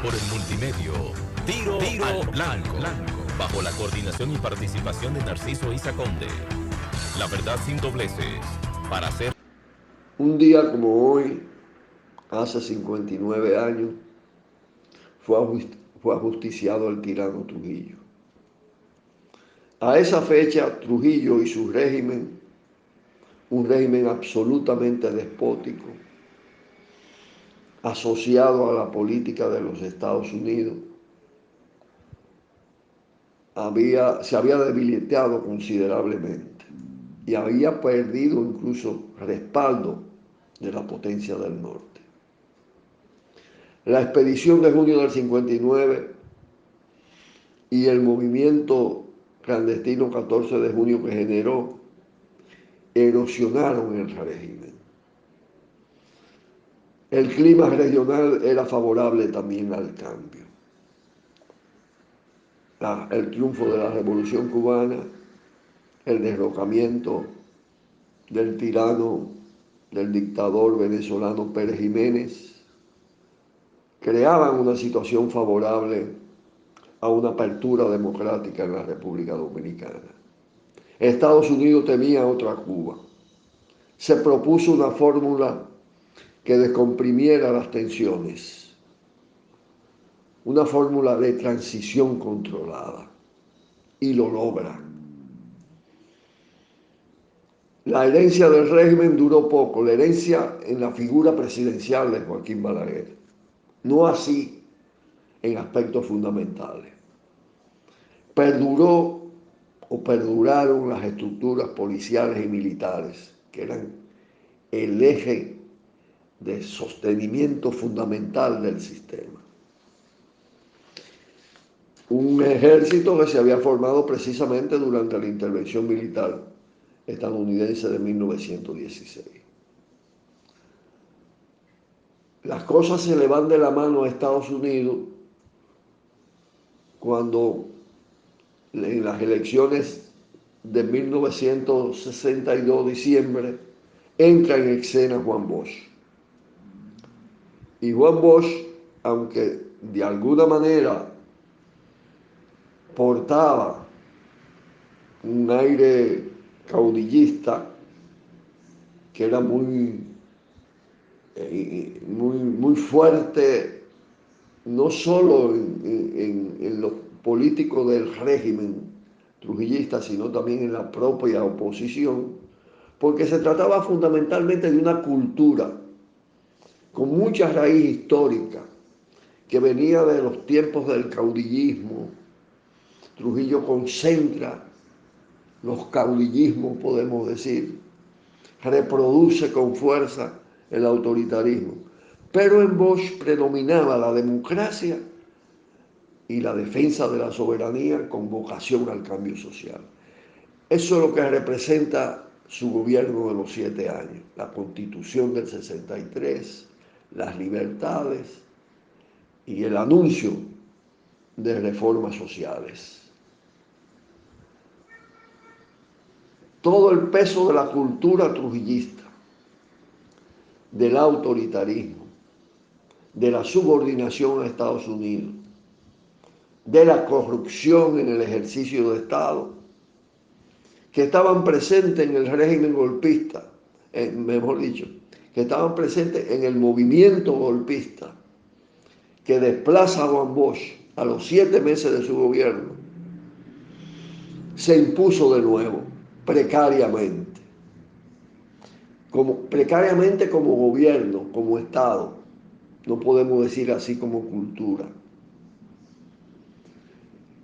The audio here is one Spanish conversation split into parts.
Por el multimedio, Tiro al Blanco, bajo la coordinación y participación de Narciso Isa Conde. La verdad sin dobleces, para hacer... Un día como hoy, hace 59 años, fue ajusticiado el tirano Trujillo. A esa fecha, Trujillo y su régimen, un régimen absolutamente despótico, asociado a la política de los Estados Unidos, se había debilitado considerablemente y había perdido incluso respaldo de la potencia del norte. La expedición de junio del 59 y el movimiento clandestino 14 de junio que generó erosionaron el régimen. El clima regional era favorable también al cambio. El triunfo de la Revolución Cubana, el derrocamiento del tirano, del dictador venezolano Pérez Jiménez, creaban una situación favorable a una apertura democrática en la República Dominicana. Estados Unidos temía otra Cuba. Se propuso una fórmula que descomprimiera las tensiones, una fórmula de transición controlada, y lo logra. La herencia del régimen duró poco, la herencia en la figura presidencial de Joaquín Balaguer, no así en aspectos fundamentales. Perduró o perduraron las estructuras policiales y militares, que eran el eje de sostenimiento fundamental del sistema. Un ejército que se había formado precisamente durante la intervención militar estadounidense de 1916. Las cosas se le van de la mano a Estados Unidos cuando en las elecciones de 1962, diciembre, entra en escena Juan Bosch. Y Juan Bosch, aunque de alguna manera portaba un aire caudillista que era muy fuerte, no solo en los políticos del régimen trujillista, sino también en la propia oposición, porque se trataba fundamentalmente de una cultura con mucha raíz histórica que venía de los tiempos del caudillismo. Trujillo concentra los caudillismos, podemos decir, reproduce con fuerza el autoritarismo, pero en Bosch predominaba la democracia y la defensa de la soberanía con vocación al cambio social. Eso es lo que representa su gobierno de los 7 años, la Constitución del 63, las libertades y el anuncio de reformas sociales. Todo el peso de la cultura trujillista, del autoritarismo, de la subordinación a Estados Unidos, de la corrupción en el ejercicio de Estado, que estaban presentes en el régimen golpista, mejor dicho, que estaban presentes en el movimiento golpista que desplaza a Juan Bosch a los 7 meses de su gobierno, se impuso de nuevo, precariamente. Precariamente como gobierno, como Estado, no podemos decir así como cultura.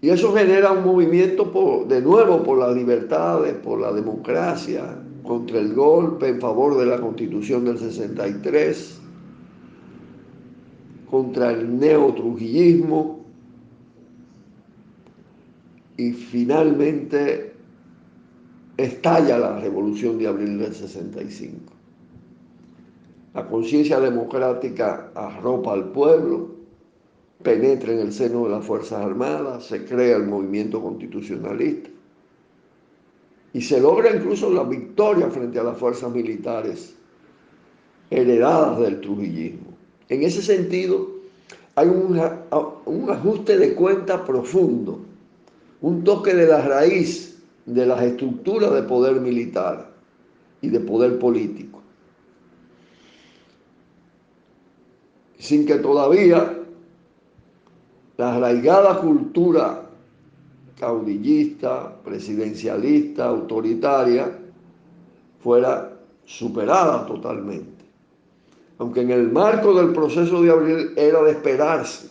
Y eso genera un movimiento de nuevo por las libertades, por la democracia, contra el golpe, en favor de la Constitución del 63, contra el neotrujillismo y finalmente estalla la Revolución de Abril del 65. La conciencia democrática arropa al pueblo, penetra en el seno de las Fuerzas Armadas, se crea el movimiento constitucionalista y se logra incluso la victoria frente a las fuerzas militares heredadas del trujillismo. En ese sentido, hay un ajuste de cuenta profundo, un toque de la raíz de las estructuras de poder militar y de poder político, sin que todavía la arraigada cultura caudillista, presidencialista, autoritaria, fuera superada totalmente. Aunque en el marco del proceso de abril era de esperarse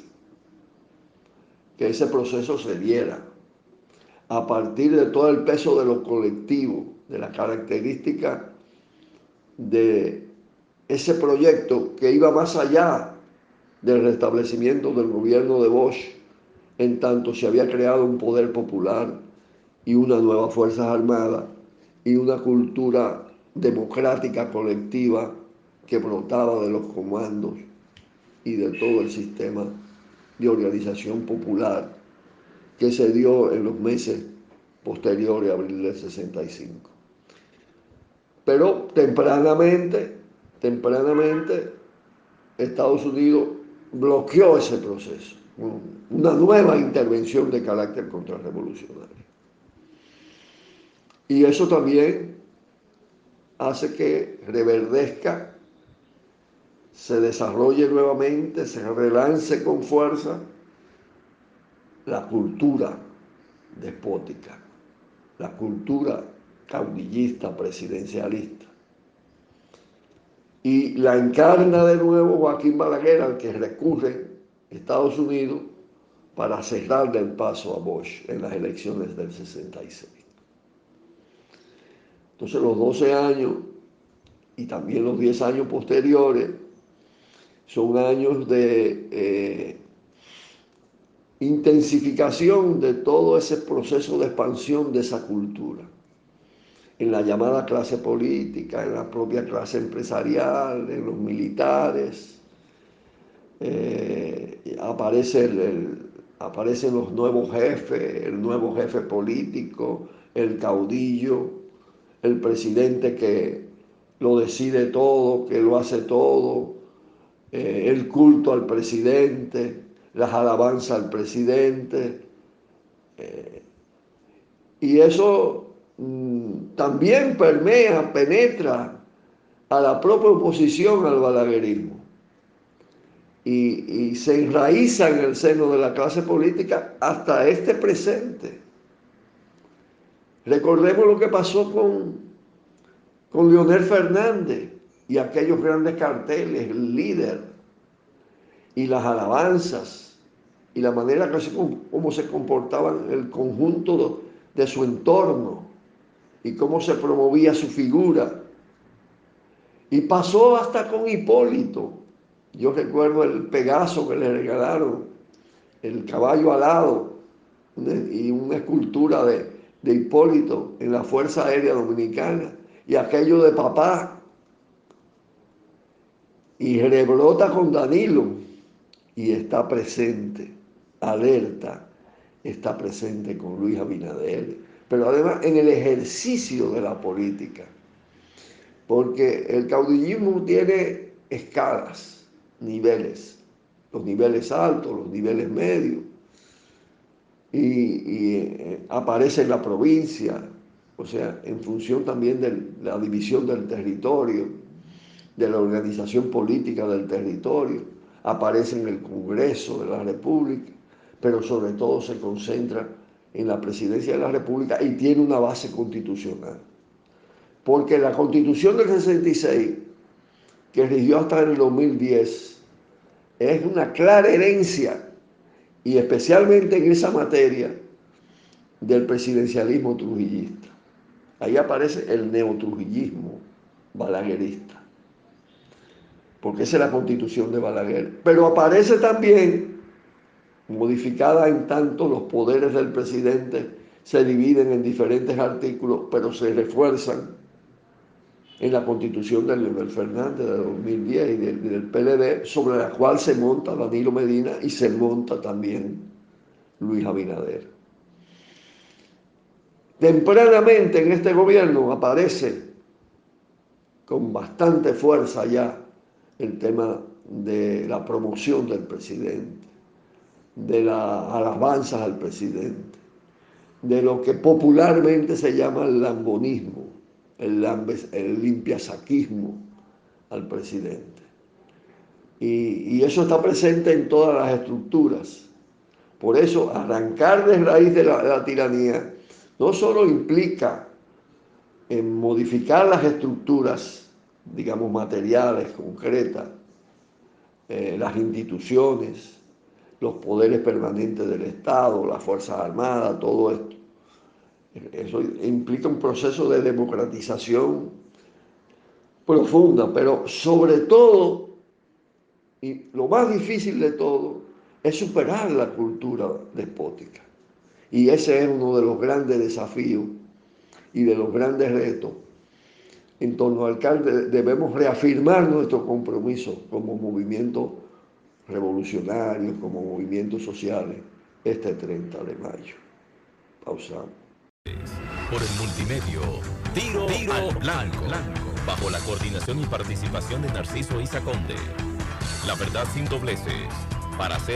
que ese proceso se diera a partir de todo el peso de lo colectivo, de la característica de ese proyecto que iba más allá del restablecimiento del gobierno de Bosch, en tanto se había creado un poder popular y una nueva Fuerzas Armadas y una cultura democrática colectiva que brotaba de los comandos y de todo el sistema de organización popular que se dio en los meses posteriores a abril del 65. Pero tempranamente, Estados Unidos bloqueó ese proceso, una nueva intervención de carácter contrarrevolucionario. Y eso también hace que reverdezca, se desarrolle nuevamente, se relance con fuerza la cultura despótica, la cultura caudillista, presidencialista. Y la encarna de nuevo Joaquín Balaguer, al que recurre Estados Unidos para cerrarle el paso a Bosch en las elecciones del 66. Entonces los 12 años y también los 10 años posteriores son años de intensificación de todo ese proceso de expansión de esa cultura en la llamada clase política, en la propia clase empresarial, en los militares. Aparecen los nuevos jefes, el nuevo jefe político, el caudillo, el presidente que lo decide todo, que lo hace todo, el culto al presidente, las alabanzas al presidente. Y eso también penetra a la propia oposición al balaguerismo y se enraiza en el seno de la clase política hasta este presente. Recordemos lo que pasó con Leonel Fernández y aquellos grandes carteles, el líder, y las alabanzas, y la manera como se comportaban el conjunto de su entorno, y cómo se promovía su figura. Y pasó hasta con Hipólito. Yo recuerdo el Pegaso que le regalaron, el caballo alado, y una escultura de Hipólito en la Fuerza Aérea Dominicana, y aquello de papá. Y rebrota con Danilo, y está presente, alerta, está presente con Luis Abinader, pero además en el ejercicio de la política, porque el caudillismo tiene escalas, niveles, los niveles altos, los niveles medios, y aparece en la provincia, o sea, en función también de la división del territorio, de la organización política del territorio, aparece en el Congreso de la República, pero sobre todo se concentra en la presidencia de la República y tiene una base constitucional. Porque la Constitución del 66, que rigió hasta el 2010, es una clara herencia, y especialmente en esa materia, del presidencialismo trujillista. Ahí aparece el neotrujillismo balaguerista, porque esa es la Constitución de Balaguer. Pero aparece también, modificada en tanto los poderes del presidente se dividen en diferentes artículos, pero se refuerzan en la Constitución de Leonel Fernández de 2010 y del PLD, sobre la cual se monta Danilo Medina y se monta también Luis Abinader. Tempranamente en este gobierno aparece con bastante fuerza ya el tema de la promoción del presidente, de las alabanzas al presidente, de lo que popularmente se llama el lambonismo, el limpiasaquismo al presidente. Y eso está presente en todas las estructuras. Por eso, arrancar de raíz de la tiranía no solo implica en modificar las estructuras, digamos, materiales, concretas, las instituciones, los poderes permanentes del Estado, las Fuerzas Armadas, todo esto. Eso implica un proceso de democratización profunda, pero sobre todo, y lo más difícil de todo, es superar la cultura despótica. Y ese es uno de los grandes desafíos y de los grandes retos en torno al cual debemos reafirmar nuestro compromiso como movimiento revolucionario, como movimientos sociales, este 30 de mayo. Pausamos. Por el multimedio, Tiro al Blanco, bajo la coordinación y participación de Narciso Isa Conde. La verdad sin dobleces, para hacer